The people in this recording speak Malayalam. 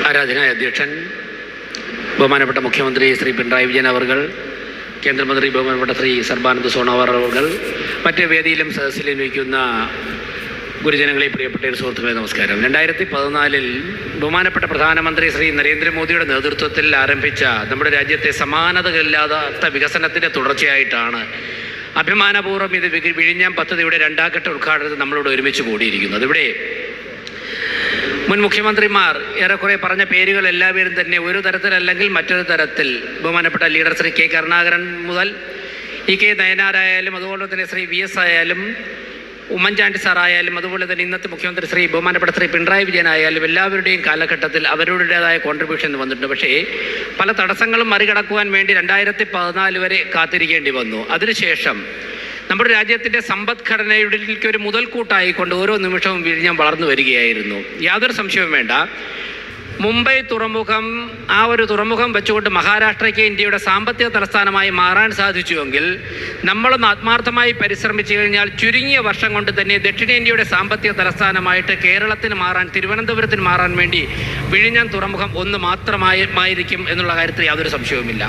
ആരാധനായ അധ്യക്ഷൻ ബഹുമാനപ്പെട്ട മുഖ്യമന്ത്രി ശ്രീ പിണറായി വിജയൻ അവർകൾ, കേന്ദ്രമന്ത്രി ബഹുമാനപ്പെട്ട ശ്രീ സർബാനന്ദ സോണോവാൾ അവർകൾ, മറ്റ് വേദിയിലും സദസ്സിലും ഇരിക്കുന്ന ഗുരുജനങ്ങളെ, പ്രിയപ്പെട്ട സുഹൃത്തുക്കളെ നമസ്കാരം. 2014 ബഹുമാനപ്പെട്ട പ്രധാനമന്ത്രി ശ്രീ നരേന്ദ്രമോദിയുടെ നേതൃത്വത്തിൽ ആരംഭിച്ച നമ്മുടെ രാജ്യത്തെ സമാനതകളില്ലാത്ത വികസനത്തിൻ്റെ തുടർച്ചയായിട്ടാണ് അഭിമാനപൂർവ്വം ഇത് വിഴിഞ്ഞം പദ്ധതിയുടെ 2ാം ഘട്ട ഉദ്ഘാടനത്തിൽ നമ്മളോട് ഒരുമിച്ച് കൂടിയിരിക്കുന്നത്. ഇവിടെ മുൻ മുഖ്യമന്ത്രിമാർ ഏറെക്കുറെ പറഞ്ഞ പേരുകൾ എല്ലാവരും തന്നെ ഒരു തരത്തിലല്ലെങ്കിൽ മറ്റൊരു തരത്തിൽ ബഹുമാനപ്പെട്ട ലീഡർ ശ്രീ കെ കരുണാകരൻ മുതൽ ഇ കെ നയനാരായാലും, അതുപോലെ തന്നെ ശ്രീ വി എസ് ആയാലും, ഉമ്മൻചാണ്ടി സാറായാലും, അതുപോലെ തന്നെ ഇന്നത്തെ മുഖ്യമന്ത്രി ശ്രീ ബഹുമാനപ്പെട്ട ശ്രീ പിണറായി വിജയനായാലും എല്ലാവരുടെയും കാലഘട്ടത്തിൽ അവരുടേതായ കോൺട്രിബ്യൂഷൻ വന്നിട്ടുണ്ട്. പക്ഷേ പല തടസ്സങ്ങളും മറികടക്കുവാൻ വേണ്ടി 2014 വരെ കാത്തിരിക്കേണ്ടി വന്നു. അതിനുശേഷം നമ്മുടെ രാജ്യത്തിൻ്റെ സമ്പദ്ഘടനയുടെ ഒരു മുതൽക്കൂട്ടായിക്കൊണ്ട് ഓരോ നിമിഷവും വിഴിഞ്ഞം വളർന്നു വരികയായിരുന്നു. യാതൊരു സംശയവും വേണ്ട. മുംബൈ തുറമുഖം, ആ ഒരു തുറമുഖം വെച്ചുകൊണ്ട് മഹാരാഷ്ട്രയ്ക്ക് ഇന്ത്യയുടെ സാമ്പത്തിക തലസ്ഥാനമായി മാറാൻ സാധിച്ചുവെങ്കിൽ നമ്മളൊന്ന് ആത്മാർത്ഥമായി പരിശ്രമിച്ചു കഴിഞ്ഞാൽ ചുരുങ്ങിയ വർഷം കൊണ്ട് തന്നെ ദക്ഷിണേന്ത്യയുടെ സാമ്പത്തിക തലസ്ഥാനമായിട്ട് കേരളത്തിന് മാറാൻ, തിരുവനന്തപുരത്തിന് മാറാൻ വേണ്ടി വിഴിഞ്ഞം തുറമുഖം ഒന്ന് മാത്രമായിരിക്കും എന്നുള്ള കാര്യത്തിൽ യാതൊരു സംശയവുമില്ല.